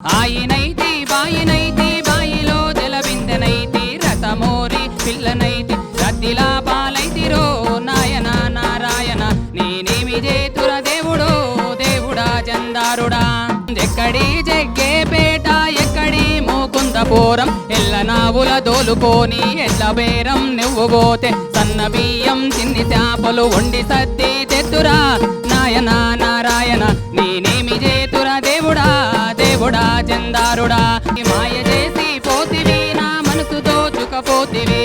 ఆయినైతి బాయినైతి బాయిలో జలబిందెనైతి రతమోరి పిల్లనైతి రద్దిలా పాలైతిరో నాయన నారాయణ నేనేమి చేతుర దేవుడో దేవుడా చందారుడా ఎక్కడి జగ్గేపేట ఎక్కడి మూకుందపురం ఎల్లనావుల దోలుకొని ఎట్ల బేరం నువ్వు పోతే సన్న బియ్యం చిన్ని చేపలు వండి సత్తి తెత్తురా నాయన నారాయణ నేనేమి చేతురా దేవుడా దేవుడా చందారుడా మాయ చేసి పోతివి నా మనసు దోచుకపోతివి